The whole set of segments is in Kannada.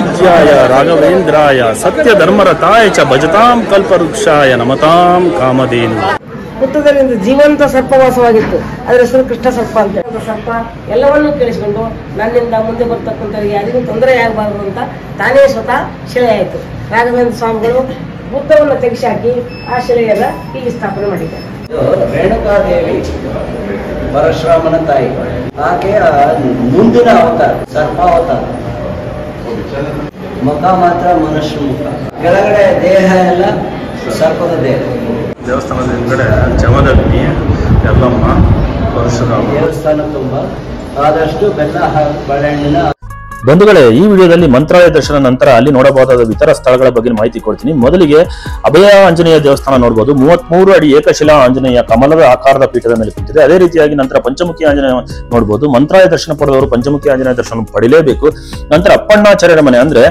पूज्याय राघवेन्द्राय सत्यधर्मरताय च भजतां कल्पवृक्षाय नमतां कामधेनु। ಹುಟ್ಟುವುದರಿಂದ ಜೀವಂತ ಸರ್ಪವಾಸವಾಗಿತ್ತು. ಅದರ ಹೆಸರು ಕೃಷ್ಣ ಸರ್ಪ ಅಂತ. ಸರ್ಪ ಎಲ್ಲವನ್ನೂ ಕೇಳಿಸಿಕೊಂಡು ನನ್ನಿಂದ ಮುಂದೆ ಬರ್ತಕ್ಕಂಥವರಿಗೆ ಯಾರಿಗೂ ತೊಂದರೆ ಆಗಬಾರದು ಅಂತ ತಾನೇ ಸ್ವತಃ ಶಿಲೆ ಆಯಿತು. ರಾಘವೇಂದ್ರ ಸ್ವಾಮಿಗಳು ಬುದ್ಧವನ್ನು ತೆಗೆಸಾಕಿ ಆ ಶಿಲೆಯನ್ನ ಇಲ್ಲಿ ಸ್ಥಾಪನೆ ಮಾಡಿದ್ದಾರೆ. ರೇಣುಕಾದೇವಿ ಪರಶುರಾಮನ ತಾಯಿ, ಆಕೆಯ ಮುಂದಿನ ಅವತಾರ ಸರ್ಪಾವತಾರ. ಮುಖ ಮಾತ್ರ ಮನುಷ್ಯ ಮುಖ, ಕೆಳಗಡೆ ದೇಹ ಎಲ್ಲ ಸರ್ಪದ ದೇಹ. ದೇವಸ್ಥಾನದ ಹಿಂದ್ಗಡೆ ಜಮದಗ್ನಿ, ಯಲ್ಲಮ್ಮ, ಪರಶುರಾಮ. ದೇವಸ್ಥಾನ ತುಂಬ ಆದಷ್ಟು ಬೆಲ್ಲ ಬಾಳೆಹಣ್ಣಿನ. ಬಂಧುಗಳೇ, ಈ ವಿಡಿಯೋದಲ್ಲಿ ಮಂತ್ರಾಲಯ ದರ್ಶನ ನಂತರ ಅಲ್ಲಿ ನೋಡಬಹುದಾದ ಇತರ ಸ್ಥಳಗಳ ಬಗ್ಗೆ ಮಾಹಿತಿ ಕೊಡ್ತೀನಿ. ಮೊದಲಿಗೆ ಅಭಯ ಆಂಜನೇಯ ದೇವಸ್ಥಾನ ನೋಡಬಹುದು. 33 ಅಡಿ ಏಕಶಿಲಾ ಆಂಜನೇಯ ಕಮಲದ ಆಕಾರದ ಪೀಠದ ಮೇಲೆ ಕುಂತಿದೆ. ಅದೇ ರೀತಿಯಾಗಿ ನಂತರ ಪಂಚಮುಖಿ ಆಂಜನೇಯ ನೋಡಬಹುದು. ಮಂತ್ರಾಲಯ ದರ್ಶನ ಪಡೆದವರು ಪಂಚಮುಖಿ ಆಂಜನೇಯ ದರ್ಶನ ಪಡಿಲೇಬೇಕು. ನಂತರ ಅಪ್ಪಣ್ಣಾಚಾರ್ಯರ ಮನೆ ಅಂದ್ರೆ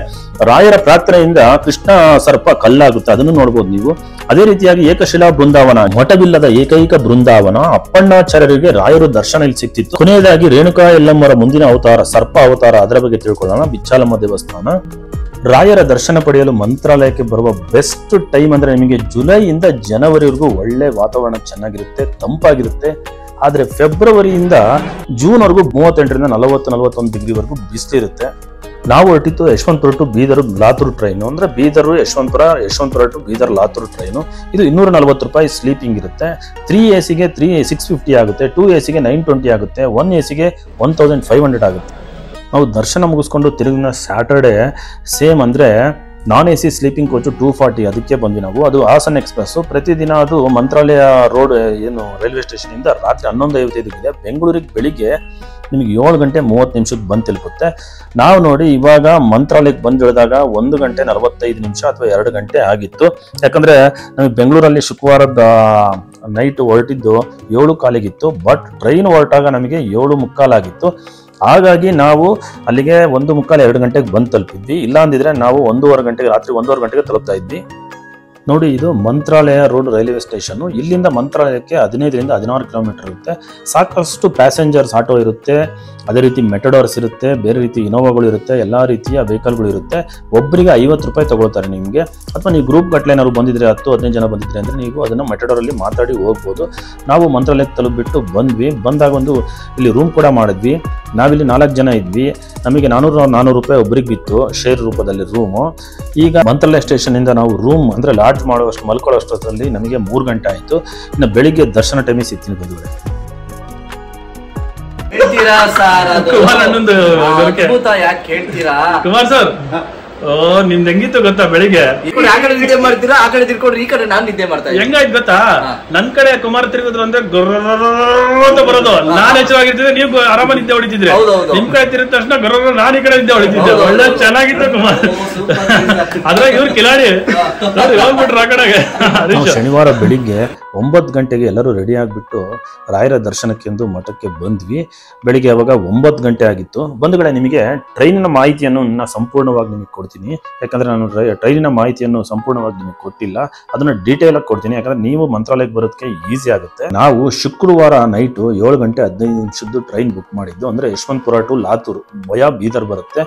ರಾಯರ ಪ್ರಾರ್ಥನೆಯಿಂದ ಕೃಷ್ಣ ಸರ್ಪ ಕಲ್ಲಾಗುತ್ತೆ, ಅದನ್ನು ನೋಡಬಹುದು ನೀವು. ಅದೇ ರೀತಿಯಾಗಿ ಏಕಶಿಲಾ ಬೃಂದಾವನ, ಮಠವಿಲ್ಲದ ಏಕೈಕ ಬೃಂದಾವನ. ಅಪ್ಪಣ್ಣಾಚಾರ್ಯರಿಗೆ ರಾಯರು ದರ್ಶನ ಇಲ್ಲಿ ಸಿಕ್ತಿತ್ತು. ಕೊನೆಯದಾಗಿ ರೇಣುಕಾ ಯಲ್ಲಮ್ಮರ ಮುಂದಿನ ಅವತಾರ ಸರ್ಪ ಅವತಾರ, ಅದರ ಬಗ್ಗೆ ತಿಳ್ಕೊಳ್ಳೋಣ. ಬಿಚ್ಚಾಲಮ್ಮ ದೇವಸ್ಥಾನ. ರಾಯರ ದರ್ಶನ ಪಡೆಯಲು ಮಂತ್ರಾಲಯಕ್ಕೆ ಬರುವ ಬೆಸ್ಟ್ ಟೈಮ್ ಅಂದ್ರೆ ನಿಮಗೆ ಜುಲೈಯಿಂದ ಜನವರಿವರೆಗೂ ಒಳ್ಳೆ ವಾತಾವರಣ ಚೆನ್ನಾಗಿರುತ್ತೆ, ತಂಪಾಗಿರುತ್ತೆ. ಆದ್ರೆ ಫೆಬ್ರವರಿಯಿಂದ ಜೂನ್ ವರೆಗೂ 38ರಿಂದ 40-41 ಡಿಗ್ರಿವರೆಗೂ ಬಿಸಿಲಿರುತ್ತೆ. ನಾವು ಹೊರಟಿತ್ತು ಯಶವಂತಪುರ ಟು ಬೀದರ್ ಲಾತೂರ್ ಟ್ರೈನು, ಅಂದ್ರೆ ಬೀದರ್ ಯಶವಂತಪುರ ಟು ಬೀದರ್ ಲಾತೂರ್ ಟ್ರೈನು. ಇದು 240 ರೂಪಾಯಿ ಸ್ಲೀಪಿಂಗ್ ಇರುತ್ತೆ. 3 AC-ಗೆ 650 ಆಗುತ್ತೆ, 2 AC-ಗೆ 920 ಆಗುತ್ತೆ, 1 AC-ಗೆ 1500 ಆಗುತ್ತೆ. ನಾವು ದರ್ಶನ ಮುಗಿಸ್ಕೊಂಡು ತಿರುಗಿನ ಸ್ಯಾಟರ್ಡೆ ಸೇಮ್ ಅಂದ್ರೆ ನಾನ್ AC ಸ್ಲೀಪಿಂಗ್ ಕೋಚು 240, ಅದಕ್ಕೆ ಬಂದ್ವಿ ನಾವು. ಅದು ಹಾಸನ್ ಎಕ್ಸ್ಪ್ರೆಸ್. ಪ್ರತಿದಿನ ಅದು ಮಂತ್ರಾಲಯ ರೋಡ್ ಏನು ರೈಲ್ವೆ ಸ್ಟೇಷನ್ ಇಂದ ರಾತ್ರಿ 11:55 ಬೆಂಗಳೂರಿಗೆ ಬೆಳಿಗ್ಗೆ ನಿಮಗೆ 7 ಗಂಟೆ 30 ನಿಮಿಷಕ್ಕೆ ಬಂದು ತಲುಪುತ್ತೆ. ನಾವು ನೋಡಿ ಇವಾಗ ಮಂತ್ರಾಲಯಕ್ಕೆ ಬಂದಿಳಿದಾಗ 1 ಗಂಟೆ 45 ನಿಮಿಷ ಅಥವಾ 2 ಗಂಟೆ ಆಗಿತ್ತು. ಯಾಕಂದ್ರೆ ನಮಗೆ ಬೆಂಗಳೂರಲ್ಲಿ ಶುಕ್ರವಾರದ ನೈಟ್ ಹೊರಟಿದ್ದು 7:15 ಬಟ್ ಟ್ರೈನ್ ಹೊರಟಾಗ ನಮಗೆ 7:45 ಆಗಿತ್ತು. ಹಾಗಾಗಿ ನಾವು ಅಲ್ಲಿಗೆ 1:45-2 ಗಂಟೆಗೆ ಬಂದು ತಲುಪಿದ್ವಿ. ಇಲ್ಲ ಅಂದಿದ್ರೆ ನಾವು 1:15 ಗಂಟೆಗೆ, ರಾತ್ರಿ 1:15 ಗಂಟೆಗೆ ತಲುಪ್ತಾ ಇದ್ವಿ. ನೋಡಿ, ಇದು ಮಂತ್ರಾಲಯ ರೋಡ್ ರೈಲ್ವೆ ಸ್ಟೇಷನ್. ಇಲ್ಲಿಂದ ಮಂತ್ರಾಲಯಕ್ಕೆ 15ರಿಂದ 16 ಕಿಲೋಮೀಟರ್ ಇರುತ್ತೆ. ಸಾಕಷ್ಟು ಪ್ಯಾಸೆಂಜರ್ಸ್ ಆಟೋ ಇರುತ್ತೆ, ಅದೇ ರೀತಿ ಮೆಟಡೋರ್ಸ್ ಇರುತ್ತೆ, ಬೇರೆ ರೀತಿ ಇನೋವಾಗಳು ಇರುತ್ತೆ, ಎಲ್ಲಾ ರೀತಿಯ ವೆಹಿಕಲ್ಗಳು ಇರುತ್ತೆ. ಒಬ್ಬರಿಗೆ 50 ರೂಪಾಯಿ ತಗೊಳ್ತಾರೆ ನಿಮಗೆ. ಅಥವಾ ನೀವು ಗ್ರೂಪ್ ಗಟ್ಟಲೆ ಏನಾದ್ರು ಬಂದಿದ್ರೆ 10-15 ಜನ ಬಂದಿದ್ರೆ ಅಂದ್ರೆ ನೀವು ಅದನ್ನ ಮೆಟಡೋರಲ್ಲಿ ಮಾತಾಡಿ ಹೋಗ್ಬೋದು. ನಾವು ಮಂತ್ರಾಲಯಕ್ಕೆ ತಲುಪಿಬಿಟ್ಟು ಬಂದ್ವಿ. ಬಂದಾಗ ಒಂದು ಇಲ್ಲಿ ರೂಮ್ ಕೂಡ ಮಾಡಿದ್ವಿ. ನಾವಿಲ್ಲಿ 4 ಜನ ಇದ್ವಿ. ನಮಗೆ 400 ರೂಪಾಯಿ ಒಬ್ಬರಿಗೆ ಬಿತ್ತು, ಶೇರ್ ರೂಪದಲ್ಲಿ ರೂಮು. ಈಗ ಮಂತ್ರಾಲಯ ಸ್ಟೇಷನ್ ಇಂದ ನಾವು ರೂಮ್ ಅಂದ್ರೆ ಲಾಡ್ಜ್ ಮಾಡುವಷ್ಟು ಮಲ್ಕೊಳ್ಳೋಷ್ಟರಲ್ಲಿ ನಮಗೆ 3 ಗಂಟೆ ಆಯ್ತು. ಇನ್ನು ಬೆಳಿಗ್ಗೆ ದರ್ಶನ ಟೈಮಿಗೆ ಸಿಗ್ತೀನಿ ಬಂಧುಗಳೇ. ಕುಮಾರ್ ಸರ್, ನಿಮ್ದು ಹೆಂಗಿತ್ತು ಗೊತ್ತಾ? ಬೆಳಿಗ್ಗೆ ಆ ಕಡೆ ನಿದ್ದೆ ಮಾಡ್ತೀರಾ, ಆ ಕಡೆ ತಿರ್ಕೊಂಡ್ರೆ ಈ ಕಡೆ ನಾನ್ ನಿದ್ದೆ ಮಾಡ್ತಾ ಇದ್ದೀನಿ. ಹೆಂಗಾಯ್ತು ಗೊತ್ತಾ? ನನ್ ಕಡೆ ಕುಮಾರ್ ತಿರುಗಿದ್ರು ಅಂದ್ರೆ ಗೊರ್ರ ಅಂತ ಬರೋದು. ನಾನ್ ಹೆಚ್ಚಾಗಿರ್ತಿದ್ದೆ, ನೀವು ಆರಾಮ ನಿದ್ದೆ ಹೊಡಿತಿದ್ರೆ. ನಿಮ್ ಕಡೆ ತಿರುಗಿದ ತಕ್ಷಣ ಗೊರ್ರ, ನಾನ್ ಈ ಕಡೆ ನಿದ್ದೆ ಹೊಡಿತಿದ್ದೆ. ಒಳ್ಳೆ ಚೆನ್ನಾಗಿತ್ತು ಕುಮಾರ್. ಅದ್ರಾಗ ಇವ್ರು ಕಿಲಾಡಿ ಹೋಗ್ಬಿಟ್ರು ಆ ಕಡೆಗೆ. ಶನಿವಾರ ಬೆಳಿಗ್ಗೆ 9 ಗಂಟೆಗೆ ಎಲ್ಲರೂ ರೆಡಿ ಆಗಿಬಿಟ್ಟು ರಾಯರ ದರ್ಶನಕ್ಕೆಂದು ಮಠಕ್ಕೆ ಬಂದ್ವಿ. ಬೆಳಿಗ್ಗೆ ಅವಾಗ 9 ಗಂಟೆ ಆಗಿತ್ತು. ಬಂಧುಗಳೇ, ನಿಮಗೆ ಟ್ರೈನಿನ ಮಾಹಿತಿಯನ್ನು ಸಂಪೂರ್ಣವಾಗಿ ನಿಮಗೆ ಕೊಡ್ತೀನಿ. ಯಾಕಂದ್ರೆ ನಾನು ಟ್ರೈನಿನ ಮಾಹಿತಿಯನ್ನು ಸಂಪೂರ್ಣವಾಗಿ ನಿಮಗೆ ಕೊಟ್ಟಿಲ್ಲ, ಅದನ್ನ ಡೀಟೇಲ್ ಆಗಿ ಕೊಡ್ತೀನಿ. ಯಾಕಂದ್ರೆ ನೀವು ಮಂತ್ರಾಲಯಕ್ಕೆ ಬರೋದಕ್ಕೆ ಈಸಿ ಆಗುತ್ತೆ. ನಾವು ಶುಕ್ರವಾರ ನೈಟ್ 7 ಗಂಟೆ 15 ನಿಮಿಷದ್ದು ಟ್ರೈನ್ ಬುಕ್ ಮಾಡಿದ್ದು. ಅಂದ್ರೆ ಯಶವಂತಪುರ ಟು ಲಾತೂರ್ ವಯಾ ಬೀದರ್ ಬರುತ್ತೆ.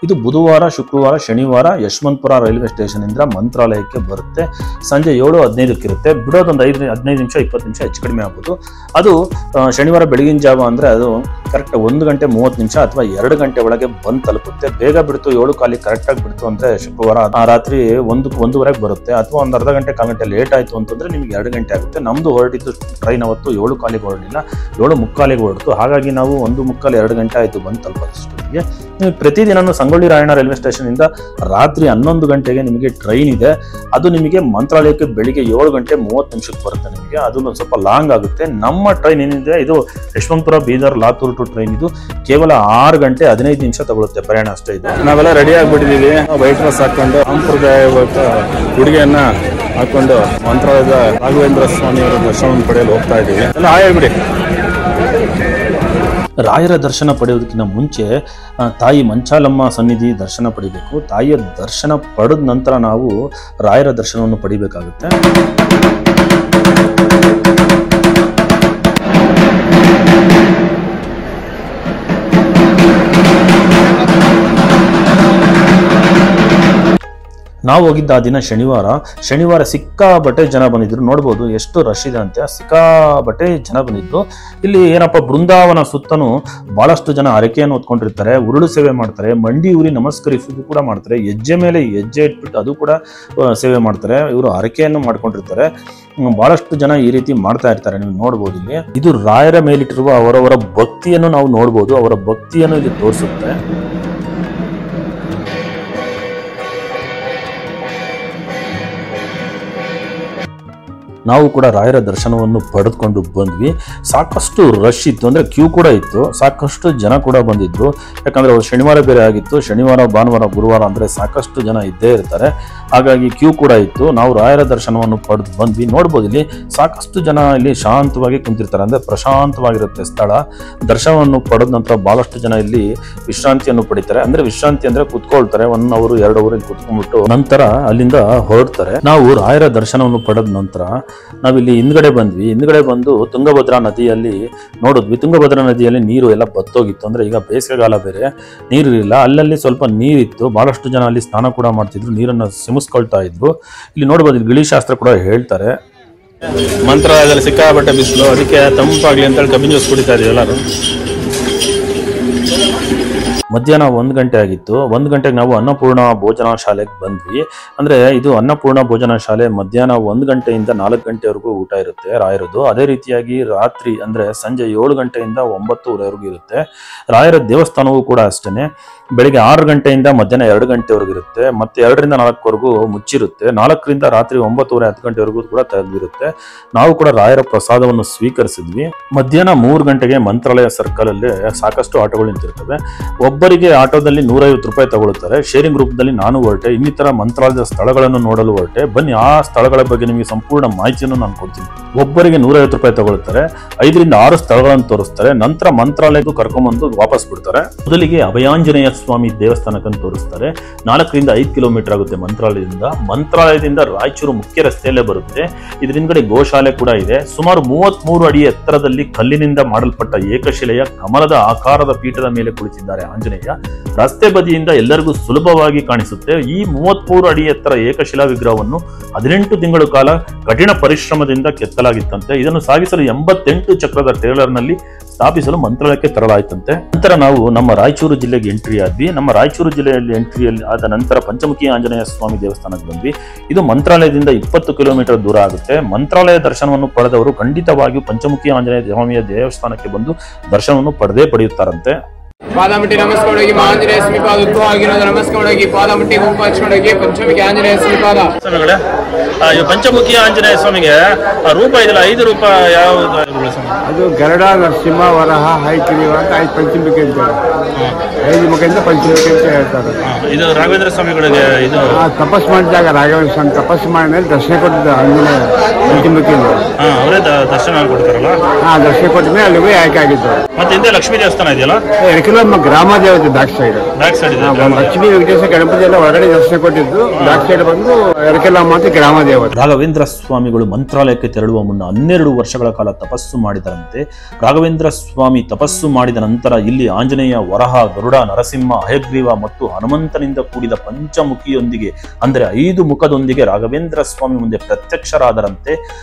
ಇದು ಬುಧವಾರ, ಶುಕ್ರವಾರ, ಶನಿವಾರ ಯಶವಂತಪುರ ರೈಲ್ವೆ ಸ್ಟೇಷನ್ ಇಂದ ಮಂತ್ರಾಲಯಕ್ಕೆ ಬರುತ್ತೆ. ಸಂಜೆ 7:15 ಇರುತ್ತೆ. ಬಿಡೋದೊಂದು 15 ನಿಮಿಷ 20 ನಿಮಿಷ ಹೆಚ್ಚು ಕಡಿಮೆ ಆಗ್ಬೋದು. ಅದು ಶನಿವಾರ ಬೆಳಗಿನ ಜಾವ ಅಂದ್ರೆ ಅದು ಕರೆಕ್ಟ್ 1 ಗಂಟೆ 30 ನಿಮಿಷ ಅಥವಾ 2 ಗಂಟೆ ಒಳಗೆ ಬಂದು ತಲುಪುತ್ತೆ. ಬೇಗ ಬಿಡ್ತು, 7:15 ಕರೆಕ್ಟ್ ಆಗಿ ಬಿಡ್ತು ಅಂದ್ರೆ ಶುಕ್ರವಾರ ರಾತ್ರಿ 1-1:15 ಬರುತ್ತೆ. ಅಥವಾ ಒಂದು ಅರ್ಧ ಗಂಟೆ 1 ಗಂಟೆ ಲೇಟ್ ಆಯ್ತು ಅಂತಂದ್ರೆ ನಿಮ್ಗೆ 2 ಗಂಟೆ ಆಗುತ್ತೆ. ನಮ್ದು ಹೊರಟಿದ್ದು ಟ್ರೈನ್ ಅವತ್ತು 7:15 ಹೊರಡಿಲ್ಲ, 7:45 ಹೊರಡ್ತು. ಹಾಗಾಗಿ ನಾವು 1:45-2 ಗಂಟೆ ಆಯ್ತು ಬಂದು ತಲುಪೋದಷ್ಟೊತ್ತಿಗೆ. ನಿಮಗೆ ಪ್ರತಿದಿನ ಸಂಗೊಳ್ಳಿ ರಾಯಣ್ಣ ರೈಲ್ವೆ ಸ್ಟೇಷನ್ ಇಂದ ರಾತ್ರಿ 11 ಗಂಟೆಗೆ ನಿಮಗೆ ಟ್ರೈನ್ ಇದೆ. ಅದು ನಿಮಗೆ ಮಂತ್ರಾಲಯಕ್ಕೆ ಬೆಳಿಗ್ಗೆ 7 ಗಂಟೆ 30 ನಿಮಿಷಕ್ಕೆ ಬರುತ್ತೆ. ನಿಮಗೆ ಅದು ಸ್ವಲ್ಪ ಲಾಂಗ್ ಆಗುತ್ತೆ. ನಮ್ಮ ಟ್ರೈನ್ ಏನಿದೆ ಇದು ಯಶವಂತಪುರ ಬೀದರ್ ಲಾತೂರ್ ಟು ಟ್ರೈನ್. ಇದು ಕೇವಲ 6 ಗಂಟೆ 15 ನಿಮಿಷ ತಗೊಳುತ್ತೆ ಪ್ರಯಾಣ ಅಷ್ಟೇ. ಇದು ನಾವೆಲ್ಲ ರೆಡಿ ಆಗ್ಬಿಟ್ಟಿದೀವಿ. ವೈಟ್ ಡ್ರೆಸ್ ಹಾಕೊಂಡು ಸಂಪ್ರದಾಯ ಉಡುಗೆಯನ್ನ ಹಾಕೊಂಡು ಮಂತ್ರಾಲಯದ ರಾಘವೇಂದ್ರ ಸ್ವಾಮಿಯವರ ದರ್ಶನವನ್ನು ಪಡೆಯಲು ಹೋಗ್ತಾ ಇದ್ದೀವಿ. ಎಲ್ಲ ಆಗ್ಬಿಡಿ. ರಾಯರ ದರ್ಶನ ಪಡೆಯೋದಕ್ಕಿಂತ ಮುಂಚೆ ತಾಯಿ ಮಂಚಾಲಮ್ಮ ಸನ್ನಿಧಿ ದರ್ಶನ ಪಡಿಬೇಕು. ತಾಯಿಯ ದರ್ಶನ ಪಡೆದ ನಂತರ ನಾವು ರಾಯರ ದರ್ಶನವನ್ನು ಪಡಿಬೇಕಾಗುತ್ತೆ. ನಾವು ಹೋಗಿದ್ದ ಆ ದಿನ ಶನಿವಾರ ಸಿಕ್ಕಾಬಟ್ಟೆ ಜನ ಬಂದಿದ್ರು. ನೋಡ್ಬೋದು ಎಷ್ಟು ರಶ್ ಇದೆ ಅಂತೆ, ಸಿಕ್ಕಾಬಟ್ಟೆ ಜನ ಬಂದಿದ್ರು. ಇಲ್ಲಿ ಏನಪ್ಪ, ಬೃಂದಾವನ ಸುತ್ತನೂ ಬಹಳಷ್ಟು ಜನ ಹರಕೆಯನ್ನು ಹೊತ್ಕೊಂಡಿರ್ತಾರೆ, ಉರುಳು ಸೇವೆ ಮಾಡ್ತಾರೆ, ಮಂಡಿ ಊರಿ ನಮಸ್ಕರಿಸೋದು ಕೂಡ ಮಾಡ್ತಾರೆ, ಹೆಜ್ಜೆ ಮೇಲೆ ಹೆಜ್ಜೆ ಇಟ್ಬಿಟ್ಟು ಅದು ಕೂಡ ಸೇವೆ ಮಾಡ್ತಾರೆ. ಇವರು ಹರಕೆಯನ್ನು ಮಾಡ್ಕೊಂಡಿರ್ತಾರೆ. ಬಹಳಷ್ಟು ಜನ ಈ ರೀತಿ ಮಾಡ್ತಾ ಇರ್ತಾರೆ, ನೀವು ನೋಡ್ಬೋದು. ಇಲ್ಲಿ ಇದು ರಾಯರ ಮೇಲಿಟ್ಟಿರುವ ಅವರವರ ಭಕ್ತಿಯನ್ನು ನಾವು ನೋಡ್ಬೋದು, ಅವರ ಭಕ್ತಿಯನ್ನು ಇಲ್ಲಿ ತೋರಿಸುತ್ತೆ. ನಾವು ಕೂಡ ರಾಯರ ದರ್ಶನವನ್ನು ಪಡೆದುಕೊಂಡು ಬಂದ್ವಿ. ಸಾಕಷ್ಟು ರಶ್ ಇತ್ತು, ಅಂದ್ರೆ ಕ್ಯೂ ಕೂಡ ಇತ್ತು, ಸಾಕಷ್ಟು ಜನ ಕೂಡ ಬಂದಿದ್ರು. ಯಾಕಂದ್ರೆ ಅವ್ರು ಶನಿವಾರ ಬೇರೆ ಆಗಿತ್ತು, ಶನಿವಾರ ಭಾನುವಾರ ಗುರುವಾರ ಅಂದ್ರೆ ಸಾಕಷ್ಟು ಜನ ಇದ್ದೇ ಇರ್ತಾರೆ, ಹಾಗಾಗಿ ಕ್ಯೂ ಕೂಡ ಇತ್ತು. ನಾವು ರಾಯರ ದರ್ಶನವನ್ನು ಪಡೆದು ಬಂದ್ವಿ. ನೋಡ್ಬೋದು ಇಲ್ಲಿ ಸಾಕಷ್ಟು ಜನ ಇಲ್ಲಿ ಶಾಂತವಾಗಿ ಕುಂತಿರ್ತಾರೆ, ಅಂದ್ರೆ ಪ್ರಶಾಂತವಾಗಿರುತ್ತೆ ಸ್ಥಳ. ದರ್ಶನವನ್ನು ಪಡೆದ ನಂತರ ಬಹಳಷ್ಟು ಜನ ಇಲ್ಲಿ ವಿಶ್ರಾಂತಿಯನ್ನು ಪಡಿತಾರೆ. ಅಂದ್ರೆ ವಿಶ್ರಾಂತಿ ಅಂದ್ರೆ ಕುತ್ಕೊಳ್ತಾರೆ, 1 hour 2 hour ಇಲ್ಲಿ ಕುತ್ಕೊಂಡ್ಬಿಟ್ಟು ನಂತರ ಅಲ್ಲಿಂದ ಹೊರಡ್ತಾರೆ. ನಾವು ರಾಯರ ದರ್ಶನವನ್ನು ಪಡೆದ ನಂತರ ನಾವಿಲ್ಲಿ ಹಿಂದ್ಗಡೆ ಬಂದ್ವಿ. ಹಿಂದ್ಗಡೆ ಬಂದು ತುಂಗಭದ್ರಾ ನದಿಯಲ್ಲಿ ನೋಡಿದ್ವಿ. ತುಂಗಭದ್ರಾ ನದಿಯಲ್ಲಿ ನೀರು ಎಲ್ಲ ಬತ್ತೋಗಿತ್ತು, ಅಂದ್ರೆ ಈಗ ಬೇಸಿಗೆಗಾಲ ಬೇರೆ, ನೀರಿರಲಿಲ್ಲ. ಅಲ್ಲಲ್ಲಿ ಸ್ವಲ್ಪ ನೀರಿತ್ತು, ಬಹಳಷ್ಟು ಜನ ಅಲ್ಲಿ ಸ್ನಾನ ಕೂಡ ಮಾಡ್ತಿದ್ರು, ನೀರನ್ನು ಸಿಮಿಸ್ಕೊಳ್ತಾ ಇದ್ರು. ಇಲ್ಲಿ ನೋಡ್ಬೋದು, ಗಿಳಿಶಾಸ್ತ್ರ ಕೂಡ ಹೇಳ್ತಾರೆ. ಮಂತ್ರಾಲಯದಲ್ಲಿ ಸಿಕ್ಕಾಪಟ್ಟೆ ಬಿಸಿಲು, ಅದಕ್ಕೆ ತಂಪಾಗ್ಲಿ ಅಂತೇಳಿ ಕಬ್ಬಿನ ಜ್ಯೂಸ್ ಕುಡಿತಾ ಇದ್ದೀವಿ ಎಲ್ಲರೂ. ಮಧ್ಯಾಹ್ನ 1 ಗಂಟೆ ಆಗಿತ್ತು. 1 ಗಂಟೆಗೆ ನಾವು ಅನ್ನಪೂರ್ಣ ಭೋಜನ ಶಾಲೆಗೆ ಬಂದ್ವಿ. ಅಂದ್ರೆ ಇದು ಅನ್ನಪೂರ್ಣ ಭೋಜನ ಶಾಲೆ ಮಧ್ಯಾಹ್ನ 1 ಗಂಟೆಯಿಂದ 4 ಗಂಟೆವರೆಗೂ ಊಟ ಇರುತ್ತೆ ರಾಯರದು. ಅದೇ ರೀತಿಯಾಗಿ ರಾತ್ರಿ ಅಂದ್ರೆ ಸಂಜೆ 7 ಗಂಟೆಯಿಂದ 9:30ವರೆಗೂ ಇರುತ್ತೆ. ರಾಯರ ದೇವಸ್ಥಾನವೂ ಕೂಡ ಅಷ್ಟೇನೆ, ಬೆಳಿಗ್ಗೆ 6 ಗಂಟೆಯಿಂದ ಮಧ್ಯಾಹ್ನ 2 ಗಂಟೆವರೆಗೂ ಇರುತ್ತೆ, ಮತ್ತೆ 2 ರಿಂದ 4ವರೆಗೂ ಮುಚ್ಚಿರುತ್ತೆ. 4 ರಿಂದ ರಾತ್ರಿ 9:30 10 ಗಂಟೆವರೆಗೂ ಕೂಡ ತೆಗೆದಿರುತ್ತೆ. ನಾವು ಕೂಡ ರಾಯರ ಪ್ರಸಾದವನ್ನು ಸ್ವೀಕರಿಸಿದ್ವಿ. ಮಧ್ಯಾಹ್ನ 3 ಗಂಟೆಗೆ ಮಂತ್ರಾಲಯ ಸರ್ಕಲ್ ಅಲ್ಲಿ ಸಾಕಷ್ಟು ಆಟೋಗಳು ನಿಂತಿರ್ತವೆ. ಒಬ್ಬರಿಗೆ ಆಟೋದಲ್ಲಿ 150 ರೂಪಾಯಿ ತಗೊಳ್ತಾರೆ. ಶೇರಿಂಗ್ ರೂಪದಲ್ಲಿ ನಾನು ಹೊರಟೆ, ಇನ್ನಿತರ ಮಂತ್ರಾಲಯದ ಸ್ಥಳಗಳನ್ನು ನೋಡಲು ಹೊರಟೆ. ಬನ್ನಿ, ಆ ಸ್ಥಳಗಳ ಬಗ್ಗೆ ನಿಮಗೆ ಸಂಪೂರ್ಣ ಮಾಹಿತಿಯನ್ನು ನಾನು ಕೊಡ್ತೀನಿ. ಒಬ್ಬರಿಗೆ 150 ರೂಪಾಯಿ ತಗೊಳ್ತಾರೆ, 5 ರಿಂದ 6 ಸ್ಥಳಗಳನ್ನು ತೋರಿಸ್ತಾರೆ. ನಂತರ ಮಂತ್ರಾಲಯಕ್ಕೂ ಕರ್ಕೊಂಡ್ಬಂದು ವಾಪಸ್ ಬಿಡ್ತಾರೆ. ಮೊದಲಿಗೆ ಅಭಯಾಂಜನೇಯ ಸ್ವಾಮಿ ದೇವಸ್ಥಾನಕ್ಕನ್ನು ತೋರಿಸ್ತಾರೆ. 4 ರಿಂದ 5 ಕಿಲೋಮೀಟರ್ ಆಗುತ್ತೆ ಮಂತ್ರಾಲಯದಿಂದ ರಾಯಚೂರು ಮುಖ್ಯ ರಸ್ತೆಯಲ್ಲೇ ಬರುತ್ತೆ. ಇದರಿಂದಗಡೆ ಗೋಶಾಲೆ ಕೂಡ ಇದೆ. ಸುಮಾರು 33 ಅಡಿ ಎತ್ತರದಲ್ಲಿ ಕಲ್ಲಿನಿಂದ ಮಾಡಲ್ಪಟ್ಟ ಏಕಶಿಲೆಯ ಕಮಲದ ಆಕಾರದ ಪೀಠದ ಮೇಲೆ ಕುಳಿತಿದ್ದಾರೆ ಆಂಜನೇಯ. ರಸ್ತೆ ಬದಿಯಿಂದ ಎಲ್ಲರಿಗೂ ಸುಲಭವಾಗಿ ಕಾಣಿಸುತ್ತೆ. ಈ 33 ಅಡಿ ಎತ್ತರ ಏಕಶಿಲಾ ವಿಗ್ರಹವನ್ನು 18 ತಿಂಗಳ ಕಾಲ ಕಠಿಣ ಪರಿಶ್ರಮದಿಂದ ಕೆತ್ತಲಾಗಿತ್ತಂತೆ. ಇದನ್ನು ಸಾಗಿಸಲು 88 ಚಕ್ರದ ಟ್ರೇಲರ್ ನಲ್ಲಿ ಸ್ಥಾಪಿಸಲು ಮಂತ್ರಾಲಯಕ್ಕೆ ತರಲಾಯಿತಂತೆ. ನಂತರ ನಾವು ನಮ್ಮ ರಾಯಚೂರು ಜಿಲ್ಲೆಗೆ ಎಂಟ್ರಿ ಆದ್ವಿ. ನಮ್ಮ ರಾಯಚೂರು ಜಿಲ್ಲೆಯಲ್ಲಿ ಎಂಟ್ರಿಯಲ್ಲಿ ಆದ ನಂತರ ಪಂಚಮುಖಿ ಆಂಜನೇಯ ಸ್ವಾಮಿ ದೇವಸ್ಥಾನಕ್ಕೆ ಬಂದ್ವಿ. ಇದು ಮಂತ್ರಾಲಯದಿಂದ 20 ಕಿಲೋಮೀಟರ್ ದೂರ ಆಗುತ್ತೆ. ಮಂತ್ರಾಲಯ ದರ್ಶನವನ್ನು ಪಡೆದವರು ಖಂಡಿತವಾಗಿಯೂ ಪಂಚಮುಖಿ ಆಂಜನೇಯ ಸ್ವಾಮಿಯ ದೇವಸ್ಥಾನಕ್ಕೆ ಬಂದು ದರ್ಶನವನ್ನು ಪಡೆಯುತ್ತಾರಂತೆ. ಪಾದಮಟ್ಟಿ ನಮಸ್ಕೊಂಡೋಗಿ ಆಂಜನೇಯ ಸಮೀಪಾದ ಉದ್ಭವವಾಗಿರೋದು ನಮಸ್ಕೊಂಡೋಗಿ ಪಾದಮಟ್ಟಿ ಗುಂಪು ಹಚ್ಕೊಂಡೋಗಿ ಪಂಚಮುಖಿ ಆಂಜನೇಯ ಸಮೀಪಾದ ಸ್ವಾಮಿಗಳೇ. ಪಂಚಮುಖಿ ಆಂಜನೇಯ ಸ್ವಾಮಿಗೆ ರೂಪ ಇದೆಲ್ಲ 5 ರೂಪ ಯಾವುದು? ಅದು ಗರುಡ, ನರಸಿಂಹ, ವರಹ, ಹೈಗ್ರೀವ ಅಂತ 5 ಪಂಚಮುಖಿ ಅಂತಾರೆ. 5 ಮುಖದಿಂದ ಪಂಚಮುಖಿ ಅಂತ ಹೇಳ್ತಾರೆ. ಇದು ರಾಘವೇಂದ್ರ ಸ್ವಾಮಿಗಳಿಗೆ ಇದು ತಪಸ್ ಮಾಡಿದಾಗ ರಾಘವೇಂದ್ರ ಸ್ವಾಮಿ ತಪಸ್ಸು ಮಾಡಿ ದರ್ಶನ ಕೊಟ್ಟಿದ್ದ ಆಂಜನೇಯ ಪಂಚಮುಖಿಯಿಂದ. ಅವರೇ ದರ್ಶನ ಕೊಡ್ತಾರಲ್ಲ? ದರ್ಶನ ಕೊಟ್ಟ ಮೇಲೆ ಅಲ್ಲಿಗೂ ಆಯ್ಕೆ ಆಗಿತ್ತು. ಮತ್ತೆ ಹಿಂದೆ ಲಕ್ಷ್ಮೀ ದೇವಸ್ಥಾನ ಇದೆಯಲ್ಲ, ನಮ್ಮ ಗ್ರಾಮ ದೇವತೆ ಬ್ಯಾಕ್ ಸೈಡ್ ಲಕ್ಷ್ಮೀ ವೆಂಕಟೇಶ್ವರ ಗಣಪತಿ ಎಲ್ಲ ಹೊರಗಡೆ ದರ್ಶನ ಕೊಟ್ಟಿದ್ದು. ಬ್ಯಾಕ್ ಸೈಡ್ ಬಂದು ಎರಕೆಲಮ್ಮ ಅಂತ ಗ್ರಾಮ ದೇವತೆ. ರಾಘವೇಂದ್ರ ಸ್ವಾಮಿಗಳು ಮಂತ್ರಾಲಯಕ್ಕೆ ತೆರಳುವ ಮುನ್ನ 12 ವರ್ಷಗಳ ಕಾಲ ತಪಸ್ಸು ಮಾಡಿದರಂತೆ. ರಾಘವೇಂದ್ರ ಸ್ವಾಮಿ ತಪಸ್ಸು ಮಾಡಿದ ನಂತರ ಇಲ್ಲಿ ಆಂಜನೇಯ, ವರಹ, ಗರುಡ, ನರಸಿಂಹ, ಹಯಗ್ರೀವ ಮತ್ತು ಹನುಮಂತನಿಂದ ಕೂಡಿದ ಪಂಚಮುಖಿಯೊಂದಿಗೆ ಅಂದ್ರೆ 5 ಮುಖದೊಂದಿಗೆ ರಾಘವೇಂದ್ರ ಸ್ವಾಮಿ ಮುಂದೆ ಪ್ರತ್ಯಕ್ಷರಾದರಂತೆ.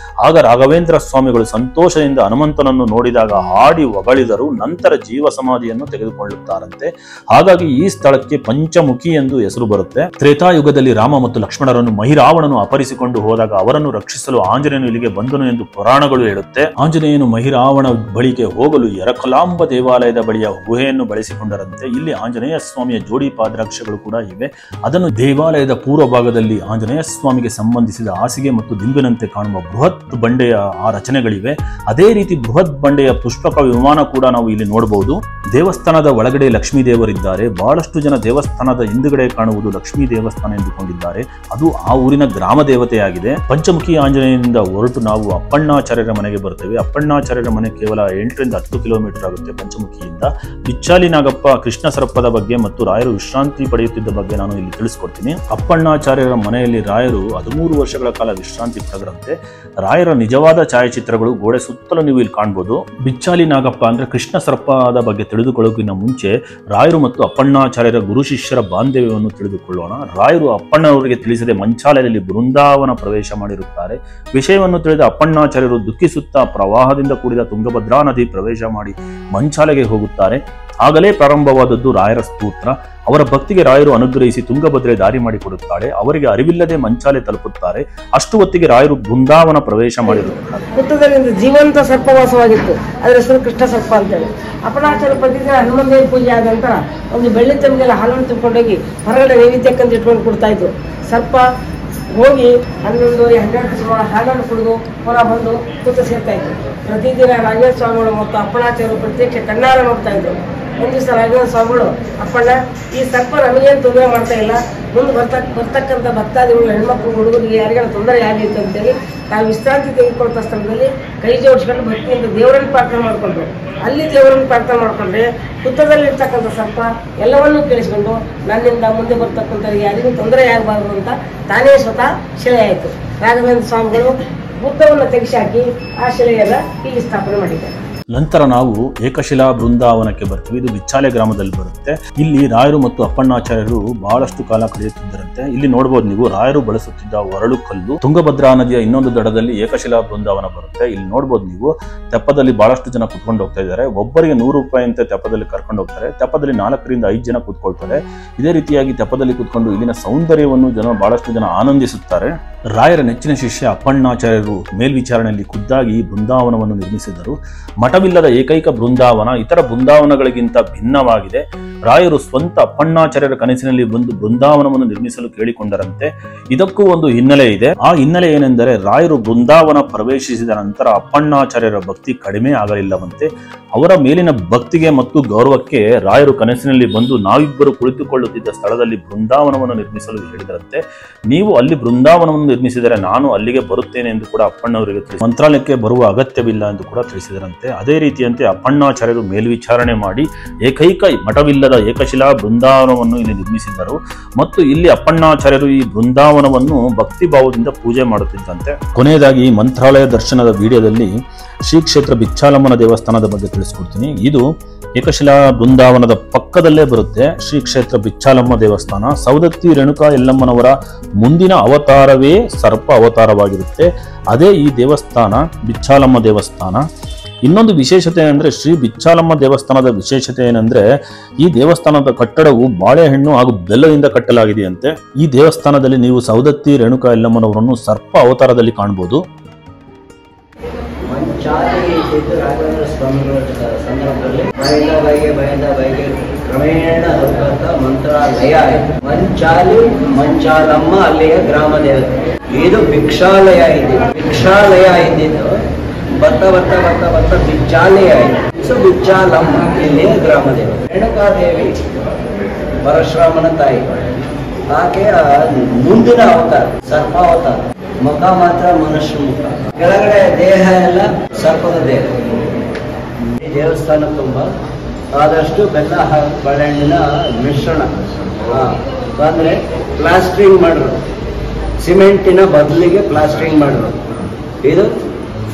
ಆಗ ರಾಘವೇಂದ್ರ ಸ್ವಾಮಿಗಳು ಸಂತೋಷದಿಂದ ಹನುಮಂತನನ್ನು ನೋಡಿದಾಗ ಹಾಡಿ ಹೊಗಳಿದರು. ನಂತರ ಜೀವ ಸಮಾಧಿಯನ್ನು ತೆಗೆದುಕೊಳ್ಳುತ್ತಾರಂತೆ. ಹಾಗಾಗಿ ಈ ಸ್ಥಳಕ್ಕೆ ಪಂಚಮುಖಿ ಎಂದು ಹೆಸರು ಬರುತ್ತೆ. ತ್ರೇತಾಯುಗದಲ್ಲಿ ರಾಮ ಮತ್ತು ಲಕ್ಷ್ಮಣರನ್ನು ಮಹಿರಾವಣನು ಅಪಹರಿಸಿಕೊಂಡು ಹೋದಾಗ ಅವರನ್ನು ರಕ್ಷಿಸಲು ಆಂಜನೇಯನು ಇಲ್ಲಿಗೆ ಬಂದನು ಎಂದು ಪುರಾಣಗಳು ಹೇಳುತ್ತೆ. ಆಂಜನೇಯನು ಮಹಿರಾವಣ ಬಳಿಗೆ ಹೋಗಲು ಎರಕಲಾಂಬ ದೇವಾಲಯದ ಬಳಿಯ ಗುಹೆಯನ್ನು ಬಳಸಿಕೊಂಡರಂತೆ. ಇಲ್ಲಿ ಆಂಜನೇಯ ಸ್ವಾಮಿಯ ಜೋಡಿ ಪಾದರಕ್ಷೆಗಳು ಕೂಡ ಇವೆ. ಅದನ್ನು ದೇವಾಲಯದ ಪೂರ್ವ ಭಾಗದಲ್ಲಿ ಆಂಜನೇಯ ಸ್ವಾಮಿಗೆ ಸಂಬಂಧಿಸಿದ ಹಾಸಿಗೆ ಮತ್ತು ದಿಂಬಿನಂತೆ ಕಾಣುವ ಬೃಹತ್ ಬಂಡೆಯ ಆ ರಚನೆಗಳಿವೆ. ಅದೇ ರೀತಿ ಬೃಹತ್ ಬಂಡೆಯ ಪುಷ್ಪಕ ವಿಮಾನ ಕೂಡ ನಾವು ಇಲ್ಲಿ ನೋಡಬಹುದು. ದೇವಸ್ಥಾನದ ಒಳಗಡೆ ಲಕ್ಷ್ಮೀ ದೇವರಿದ್ದಾರೆ. ಬಹಳಷ್ಟು ಜನ ದೇವಸ್ಥಾನದ ಹಿಂದುಗಡೆ ಕಾಣುವುದು ಲಕ್ಷ್ಮೀ ದೇವಸ್ಥಾನ ಎಂದುಕೊಂಡಿದ್ದಾರೆ. ಅದು ಆ ಊರಿನ ಗ್ರಾಮ ದೇವತೆಯಾಗಿದೆ. ಪಂಚಮುಖಿ ಆಂಜನೇಯನಿಂದ ಹೊರಟು ನಾವು ಅಪ್ಪಣ್ಣಾಚಾರ್ಯರ ಮನೆಗೆ ಬರ್ತೇವೆ. ಅಪ್ಪಣ್ಣಾಚಾರ್ಯರ ಮನೆ ಕೇವಲ 8 ರಿಂದ 10 ಕಿಲೋಮೀಟರ್ ಆಗುತ್ತೆ ಪಂಚಮುಖಿಯಿಂದ. ಬಿಚ್ಚಾಲಿನಾಗ ನಾಗಪ್ಪ ಕೃಷ್ಣ ಸರ್ಪದ ಬಗ್ಗೆ ಮತ್ತು ರಾಯರು ವಿಶ್ರಾಂತಿ ಪಡೆಯುತ್ತಿದ್ದ ಬಗ್ಗೆ ನಾನು ಇಲ್ಲಿ ತಿಳಿಸ್ಕೊಡ್ತೀನಿ. ಅಪ್ಪಣ್ಣಾಚಾರ್ಯರ ಮನೆಯಲ್ಲಿ ರಾಯರು 13 ವರ್ಷಗಳ ಕಾಲ ವಿಶ್ರಾಂತಿ ಪಡೆದರಂತೆ. ರಾಯರ ನಿಜವಾದ ಛಾಯಾಚಿತ್ರಗಳು ಗೋಡೆ ಸುತ್ತಲೂ ನೀವು ಇಲ್ಲಿ ಕಾಣ್ಬೋದು. ಬಿಚ್ಚಾಲಿ ನಾಗಪ್ಪ ಅಂದ್ರೆ ಕೃಷ್ಣ ಸರ್ಪದ ಬಗ್ಗೆ ತಿಳಿದುಕೊಳ್ಳೋಕಿನ್ನ ಮುಂಚೆ ರಾಯರು ಮತ್ತು ಅಪ್ಪಣ್ಣಾಚಾರ್ಯರ ಗುರು ಶಿಷ್ಯರ ಬಾಂಧವ್ಯವನ್ನು ತಿಳಿದುಕೊಳ್ಳೋಣ. ರಾಯರು ಅಪ್ಪಣ್ಣವರಿಗೆ ತಿಳಿಸದೆ ಮಂಚಾಲಯದಲ್ಲಿ ಬೃಂದಾವನ ಪ್ರವೇಶ ಮಾಡಿರುತ್ತಾರೆ. ವಿಷಯವನ್ನು ತಿಳಿದ ಅಪ್ಪಣ್ಣಾಚಾರ್ಯರು ದುಃಖಿಸುತ್ತಾ ಪ್ರವಾಹದಿಂದ ಕೂಡಿದ ತುಂಗಭದ್ರಾ ನದಿ ಪ್ರವೇಶ ಮಾಡಿ ಮಂಚಾಲೆಗೆ ಹೋಗುತ್ತಾರೆ. ಆಗಲೇ ಪ್ರಾರಂಭವಾದದ್ದು ರಾಯರ ಸ್ತೋತ್ರ. ಅವರ ಭಕ್ತಿಗೆ ರಾಯರು ಅನುಗ್ರಹಿಸಿ ತುಂಗಭದ್ರೆ ದಾರಿ ಮಾಡಿಕೊಡುತ್ತಾಳೆ. ಅವರಿಗೆ ಅರಿವಿಲ್ಲದೆ ಮಂಚಾಲೆ ತಲುಪುತ್ತಾರೆ. ಅಷ್ಟು ಹೊತ್ತಿಗೆ ರಾಯರು ಬೃಂದಾವನ ಪ್ರವೇಶ ಮಾಡಿರುತ್ತಾರೆ. ಹುತ್ತದಲ್ಲಿ ಜೀವಂತ ಸರ್ಪವಾಸವಾಗಿತ್ತು. ಅದರ ಹೆಸರು ಕೃಷ್ಣ ಸರ್ಪ ಅಂತೇಳಿ. ಅಪ್ಪಣ್ಣಾಚಾರ್ಯ ಪ್ರತಿದಿನ ಹನುಮಂತ ದೇವಿ ಪೂಜೆ ಆದ ನಂತರ ಒಂದು ಬೆಳ್ಳಿ ತಮ್ಗೆಲ್ಲ ಹಾಲನ್ನು ತುಂಬಿಕೊಂಡೋಗಿ ಹೊರಗಡೆ ನೈವೇದ್ಯಕ್ಕಂತ ಇಟ್ಕೊಂಡು ಕೊಡ್ತಾ ಇದ್ರು. ಸರ್ಪ ಹೋಗಿ 11-12 ಸುಮಾರು ಹಾಲನ್ನು ಕುಡಿದು ಹೊರ ಬಂದು ಕೂತು ಸೇರ್ತಾ ಇದ್ರು. ಪ್ರತಿದಿನ ರಾಘವೇಂದ್ರ ಸ್ವಾಮಿಗಳು ಮತ್ತು ಅಪ್ಪಣ್ಣಾಚಾರ್ಯರು ಪ್ರತ್ಯಕ್ಷ ಕಣ್ಣಾರ ನೋಡ್ತಾ ಇದ್ರು. ಒಂದು ದಿವಸ ರಾಘವೇಂದ್ರ ಸ್ವಾಮಿಗಳು, ಅಪ್ಪಣ್ಣ, ಈ ಸರ್ಪ ನಮಗೇನು ತೊಂದರೆ ಮಾಡ್ತಾ ಇಲ್ಲ, ಮುಂದೆ ಬರ್ತಕ್ಕಂಥ ಭಕ್ತಾದಿಗಳು ಹೆಣ್ಮಕ್ಳು ಹುಡುಗರಿಗೆ ಯಾರಿಗಾರ ತೊಂದರೆ ಆಗಿತ್ತು ಅಂತೇಳಿ ನಾವು ವಿಶ್ರಾಂತಿ ತೆಗೆದುಕೊಳ್ತಾ ಸ್ಥಳದಲ್ಲಿ ಕೈ ಜೋಡಿಸ್ಕೊಂಡು ಭಕ್ತಿಯಿಂದ ದೇವರನ್ನು ಪ್ರಾರ್ಥನೆ ಮಾಡಿಕೊಂಡ್ರು. ಅಲ್ಲಿ ದೇವರನ್ನು ಪ್ರಾರ್ಥನೆ ಮಾಡಿಕೊಂಡ್ರೆ ಹುತ್ತದಲ್ಲಿರ್ತಕ್ಕಂಥ ಸರ್ಪ ಎಲ್ಲವನ್ನೂ ಕೇಳಿಸ್ಕೊಂಡು ನನ್ನಿಂದ ಮುಂದೆ ಬರ್ತಕ್ಕಂಥವ್ರಿಗೆ ಯಾರಿಗೂ ತೊಂದರೆ ಆಗಬಾರ್ದು ಅಂತ ತಾನೇ ಸ್ವತಃ ಶಿಲೆ ಆಯಿತು. ರಾಘವೇಂದ್ರ ಸ್ವಾಮಿಗಳು ಬುದ್ಧವನ್ನು ತೆಗೆಸಾಕಿ ಆ ಶಿಲೆಯನ್ನು ಇಲ್ಲಿ ಸ್ಥಾಪನೆ ಮಾಡಿದ್ದಾರೆ. ನಂತರ ನಾವು ಏಕಶಿಲಾ ಬೃಂದಾವನಕ್ಕೆ ಬರ್ತೀವಿ. ಇದು ಬಿಚ್ಚಾಲೆ ಗ್ರಾಮದಲ್ಲಿ ಬರುತ್ತೆ. ಇಲ್ಲಿ ರಾಯರು ಮತ್ತು ಅಪ್ಪಣ್ಣಾಚಾರ್ಯರು ಬಹಳಷ್ಟು ಕಾಲ ಕಳೆಯುತ್ತಿದ್ದರಂತೆ. ಇಲ್ಲಿ ನೋಡಬಹುದು ನೀವು ರಾಯರು ಬಳಸುತ್ತಿದ್ದ ಒರಳು ಕಲ್ಲು. ತುಂಗಭದ್ರಾ ನದಿಯ ಇನ್ನೊಂದು ದಡದಲ್ಲಿ ಏಕಶಿಲಾ ಬೃಂದಾವನ ಬರುತ್ತೆ. ಇಲ್ಲಿ ನೋಡಬಹುದು ನೀವು ತೆಪ್ಪದಲ್ಲಿ ಬಹಳಷ್ಟು ಜನ ಕುತ್ಕೊಂಡು ಹೋಗ್ತಾ ಇದ್ದಾರೆ. ಒಬ್ಬರಿಗೆ 100 ರೂಪಾಯಿ ಅಂತ ತೆಪ್ಪದಲ್ಲಿ ಕರ್ಕೊಂಡು ಹೋಗ್ತಾರೆ. ತೆಪ್ಪದಲ್ಲಿ 4 ರಿಂದ 5 ಜನ ಕೂತ್ಕೊಳ್ತಾರೆ. ಇದೇ ರೀತಿಯಾಗಿ ತೆಪ್ಪದಲ್ಲಿ ಕೂತ್ಕೊಂಡು ಇಲ್ಲಿನ ಸೌಂದರ್ಯವನ್ನು ಬಹಳಷ್ಟು ಜನ ಆನಂದಿಸುತ್ತಾರೆ. ರಾಯರ ನೆಚ್ಚಿನ ಶಿಷ್ಯ ಅಪ್ಪಣ್ಣಾಚಾರ್ಯರು ಮೇಲ್ವಿಚಾರಣೆಯಲ್ಲಿ ಖುದ್ದಾಗಿ ಈ ಬೃಂದಾವನವನ್ನು ನಿರ್ಮಿಸಿದರು. ಮಠವಿಲ್ಲದ ಏಕೈಕ ಬೃಂದಾವನ ಇತರ ಬೃಂದಾವನಗಳಿಗಿಂತ ಭಿನ್ನವಾಗಿದೆ. ರಾಯರು ಸ್ವಂತ ಅಪ್ಪಣ್ಣಾಚಾರ್ಯರ ಕನಸಿನಲ್ಲಿ ಒಂದು ಬೃಂದಾವನವನ್ನು ನಿರ್ಮಿಸಲು ಕೇಳಿಕೊಂಡರಂತೆ. ಇದಕ್ಕೂ ಒಂದು ಹಿನ್ನೆಲೆ ಇದೆ. ಆ ಹಿನ್ನೆಲೆ ಏನೆಂದರೆ ರಾಯರು ಬೃಂದಾವನ ಪ್ರವೇಶಿಸಿದ ನಂತರ ಅಪ್ಪಣ್ಣಾಚಾರ್ಯರ ಭಕ್ತಿ ಕಡಿಮೆ ಆಗಲಿಲ್ಲವಂತೆ. ಅವರ ಮೇಲಿನ ಭಕ್ತಿಗೆ ಮತ್ತು ಗೌರವಕ್ಕೆ ರಾಯರು ಕನಸಿನಲ್ಲಿ ಬಂದು ನಾವಿಬ್ಬರು ಕುಳಿತುಕೊಳ್ಳುತ್ತಿದ್ದ ಸ್ಥಳದಲ್ಲಿ ಬೃಂದಾವನವನ್ನು ನಿರ್ಮಿಸಲು ಹೇಳಿದರಂತೆ. ನೀವು ಅಲ್ಲಿ ಬೃಂದಾವನವನ್ನು ನಿರ್ಮಿಸಿದರೆ ನಾನು ಅಲ್ಲಿಗೆ ಬರುತ್ತೇನೆ ಎಂದು ಕೂಡ ಅಪ್ಪಣ್ಣವರಿಗೆ ತಿಳಿಸಿ ಮಂತ್ರಾಲಯಕ್ಕೆ ಬರುವ ಅಗತ್ಯವಿಲ್ಲ ಎಂದು ಕೂಡ ತಿಳಿಸಿದರಂತೆ. ಅದೇ ರೀತಿಯಂತೆ ಅಪ್ಪಣ್ಣಾಚಾರ್ಯರು ಮೇಲ್ವಿಚಾರಣೆ ಮಾಡಿ ಏಕೈಕ ಮಠವಿಲ್ಲದ ಏಕಶಿಲಾ ಬೃಂದಾವನವನ್ನು ಇಲ್ಲಿ ನಿರ್ಮಿಸಿದ್ದರು ಮತ್ತು ಇಲ್ಲಿ ಅಪ್ಪಣ್ಣಾಚಾರ್ಯರು ಈ ಬೃಂದಾವನವನ್ನು ಭಕ್ತಿ ಭಾವದಿಂದ ಪೂಜೆ ಮಾಡುತ್ತಿದ್ದಂತೆ. ಕೊನೆಯದಾಗಿ ಮಂತ್ರಾಲಯ ದರ್ಶನದ ವಿಡಿಯೋದಲ್ಲಿ ಶ್ರೀ ಕ್ಷೇತ್ರ ಬಿಚ್ಚಾಲಮ್ಮನ ದೇವಸ್ಥಾನದ ಬಗ್ಗೆ ತಿಳಿಸ್ಕೊಡ್ತೀನಿ. ಇದು ಏಕಶಿಲಾ ಬೃಂದಾವನದ ಪಕ್ಕದಲ್ಲೇ ಬರುತ್ತೆ. ಶ್ರೀ ಕ್ಷೇತ್ರ ಬಿಚ್ಚಾಲಮ್ಮ ದೇವಸ್ಥಾನ ಸೌದತ್ತಿ ರೇಣುಕಾ ಯಲ್ಲಮ್ಮನವರ ಮುಂದಿನ ಅವತಾರವೇ ಸರ್ಪ ಅವತಾರವಾಗಿರುತ್ತೆ. ಅದೇ ಈ ದೇವಸ್ಥಾನ ಬಿಚ್ಚಾಲಮ್ಮ ದೇವಸ್ಥಾನ. ಇನ್ನೊಂದು ವಿಶೇಷತೆ ಏನಂದ್ರೆ ಶ್ರೀ ಬಿಚ್ಚಾಲಮ್ಮ ದೇವಸ್ಥಾನದ ವಿಶೇಷತೆ ಏನಂದ್ರೆ ಈ ದೇವಸ್ಥಾನದ ಕಟ್ಟಡವು ಬಾಳೆಹಣ್ಣು ಹಾಗೂ ಬೆಲ್ಲದಿಂದ ಕಟ್ಟಲಾಗಿದೆಯಂತೆ. ಈ ದೇವಸ್ಥಾನದಲ್ಲಿ ನೀವು ಸೌದತ್ತಿ ರೇಣುಕಾ ಯಲ್ಲಮ್ಮನವರನ್ನು ಸರ್ಪ ಅವತಾರದಲ್ಲಿ ಕಾಣಬಹುದು. ರಾಘವೇಂದ್ರ ಸ್ವಾಮಿಗಳ ಸಂದರ್ಭದಲ್ಲಿ ಬಯದ ಬೈಗೆ ಕ್ರಮೇಣ ಮಂತ್ರಾಲಯ ಆಯಿತು. ಮಂಚಾಲಮ್ಮ ಅಲ್ಲಿಯ ಗ್ರಾಮ ದೇವತೆ. ಇದು ಭಿಕ್ಷಾಲಯ ಇದೆ. ಭಿಕ್ಷಾಲಯ ಇದ್ದಿದ್ದು ಬರ್ತಾ ಬಿಚ್ಚಾಲಯ ಆಯಿತು. ಬಿಚ್ಚಾಲಮ್ಮ ಇಲ್ಲಿಯ ಗ್ರಾಮ ದೇವತೆ. ರೇಣುಕಾದೇವಿ ಪರಶುರಾಮನ ತಾಯಿ. ಆಕೆಯ ಮುಂದಿನ ಅವತಾರ ಸರ್ಪಾವತಾರ. ಮುಖ ಮಾತ್ರ ಮನುಷ್ಯ ಮುಖ. ಕೆಳಗಡೆ ದೇಹ ಎಲ್ಲ ಸರ್ಪದ ದೇಹ. ಈ ದೇವಸ್ಥಾನ ತುಂಬ ಆದಷ್ಟು ಬೆಲ್ಲ ಬಾಳೆಹಣ್ಣಿನ ಮಿಶ್ರಣ ಅಂದ್ರೆ ಪ್ಲಾಸ್ಟ್ರಿಂಗ್ ಮಾಡಿದ್ರು. ಸಿಮೆಂಟಿನ ಬದಲಿಗೆ ಪ್ಲಾಸ್ಟ್ರಿಂಗ್ ಮಾಡಿದ್ರು. ಇದು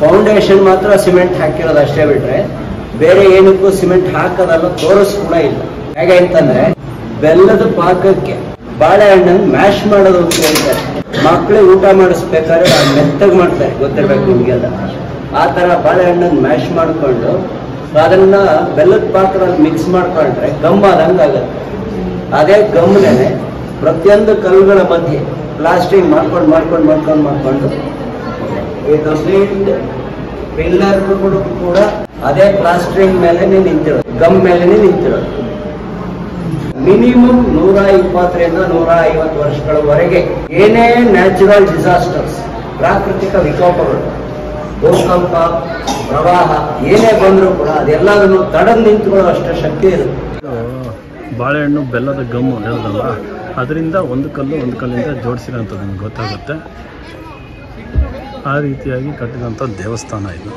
ಫೌಂಡೇಶನ್ ಮಾತ್ರ ಸಿಮೆಂಟ್ ಹಾಕಿರೋದು ಅಷ್ಟೇ ಬಿಟ್ರೆ ಬೇರೆ ಏನಕ್ಕೂ ಸಿಮೆಂಟ್ ಹಾಕೋದಲ್ಲ, ತೋರಿಸ್ ಕೂಡ ಇಲ್ಲ. ಹೇಗೆ ಅಂತಂದ್ರೆ ಬೆಲ್ಲದ ಪಾಕಕ್ಕೆ ಬಾಳೆಹಣ್ಣನ್ನು ಮ್ಯಾಶ್ ಮಾಡೋದು ಅಂತ ಹೇಳ್ತಾರೆ. ಮಕ್ಕಳಿಗೆ ಊಟ ಮಾಡಿಸ್ಬೇಕಾದ್ರೆ ಮೆತ್ತಗೆ ಮಾಡ್ತಾರೆ, ಗೊತ್ತಿರ್ಬೇಕು ನಿಮಗೆಲ್ಲ. ಆ ಥರ ಬಾಳೆಹಣ್ಣನ್ನು ಮ್ಯಾಶ್ ಮಾಡಿಕೊಂಡು ಅದನ್ನ ಬೆಲ್ಲದ ಪಾತ್ರದಲ್ಲಿ ಮಿಕ್ಸ್ ಮಾಡ್ಕೊಂಡ್ರೆ ಗಮ್ ಆದಂಗೆ ಆಗುತ್ತೆ. ಅದೇ ಗಮ್ನೇ ಪ್ರತಿಯೊಂದು ಕಲ್ಲುಗಳ ಮಧ್ಯೆ ಪ್ಲಾಸ್ಟಿಂಗ್ ಮಾಡ್ಕೊಂಡು ಈ ಕಂಪ್ಲೀಟ್ ಪಿಲ್ಲರ್ ಕೂಡ ಅದೇ ಪ್ಲಾಸ್ಟ್ರಿಂಗ್ ಮೇಲೆ ನಿಂತಿರೋದು, ಗಮ್ ಮೇಲೆ ನಿಂತಿರೋದು. ಮಿನಿಮಮ್ 120 ರಿಂದ 150 ವರ್ಷಗಳವರೆಗೆ ಏನೇ ನ್ಯಾಚುರಲ್ ಡಿಸಾಸ್ಟರ್ಸ್, ಪ್ರಾಕೃತಿಕ ವಿಕೋಪಗಳು, ಭೂಕಂಪ, ಪ್ರವಾಹ ಏನೇ ಬಂದರೂ ಕೂಡ ಅದೆಲ್ಲದನ್ನು ತಡೆದು ನಿಂತುಕೊಳ್ಳೋ ಅಷ್ಟು ಶಕ್ತಿ ಇರುತ್ತೆ. ಬಾಳೆಹಣ್ಣು ಬೆಲ್ಲದ ಗಮ್ಮು ಹೇಳೋದಲ್ಲ, ಅದರಿಂದ ಒಂದು ಕಲ್ಲಿಂದ ಜೋಡಿಸಿರೋಂಥದ್ದು ನಿಮ್ಗೆ ಗೊತ್ತಾಗುತ್ತೆ. ಆ ರೀತಿಯಾಗಿ ಕಟ್ಟಿದಂಥ ದೇವಸ್ಥಾನ ಇದು.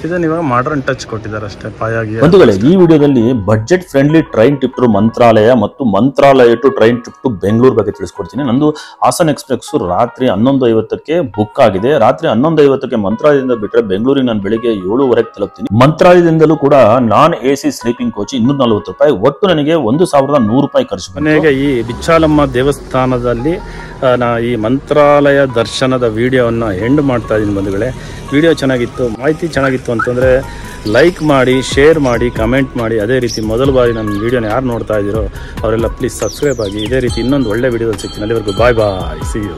ಇದನ್ನ ಇವಾಗ ಮಾಡರ್ನ್ ಟಚ್ ಕೊಟ್ಟಿದ್ದಾರೆ ಅಷ್ಟೇ ಪಾಯಾಗಿ. ಬಂಧುಗಳೇ, ಈ ವಿಡಿಯೋದಲ್ಲಿ budget friendly train trip to Mantralaya ಮತ್ತು Mantralaya to train trip to Bengaluru ಬಗ್ಗೆ ತಿಳಿಸ್ಕೊಡ್ತೀನಿ. ನಂದು ಹಾಸನ್ ಎಕ್ಸ್ಪ್ರೆಸ್ ರಾತ್ರಿ 11:50ಕ್ಕೆ ಬುಕ್ ಆಗಿದೆ. ರಾತ್ರಿ 11:50ಕ್ಕೆ ಮಂತ್ರಾಲಯದಿಂದ ಬಿಟ್ಟರೆ ಬೆಂಗಳೂರಿಗೆ ನಾನು ಬೆಳಿಗ್ಗೆ 7:15ಕ್ಕೆ ತಲುಪ್ತೀನಿ. ಮಂತ್ರಾಲಯದಿಂದಲೂ ಕೂಡ ನಾನ್ AC ಸ್ಲೀಪಿಂಗ್ ಕೋಚ್ 240 ರೂಪಾಯಿ. ಒಟ್ಟು ನನಗೆ 1100 ರೂಪಾಯಿ ಖರ್ಚು. ಕೊನೆಗೆ ಈ ಬಿಚ್ಚಾಲಮ್ಮ ದೇವಸ್ಥಾನದಲ್ಲಿ ಈ ಮಂತ್ರಾಲಯ ದರ್ಶನದ ವಿಡಿಯೋವನ್ನು ಎಂಡ್ ಮಾಡ್ತಾ ಇದ್ದೀನಿ ಬಂಧುಗಳೇ. ವಿಡಿಯೋ ಚೆನ್ನಾಗಿತ್ತು, ಮಾಹಿತಿ ಚೆನ್ನಾಗಿತ್ತು ಅಂತಂದರೆ ಲೈಕ್ ಮಾಡಿ, ಶೇರ್ ಮಾಡಿ, ಕಮೆಂಟ್ ಮಾಡಿ. ಅದೇ ರೀತಿ ಮೊದಲ ಬಾರಿ ನನ್ನ ವಿಡಿಯೋನ ಯಾರು ನೋಡ್ತಾ ಇದ್ದೀರೋ ಅವರೆಲ್ಲ ಪ್ಲೀಸ್ ಸಬ್ಸ್ಕ್ರೈಬ್ ಆಗಿ. ಇದೇ ರೀತಿ ಇನ್ನೊಂದು ಒಳ್ಳೆ ವಿಡಿಯೋದಲ್ಲಿ ಸಿಗ್ತೀನಿ. ಅಲ್ಲಿವರೆಗೂ ಬಾಯ್ ಬಾಯ್, ಸಿ ಯು.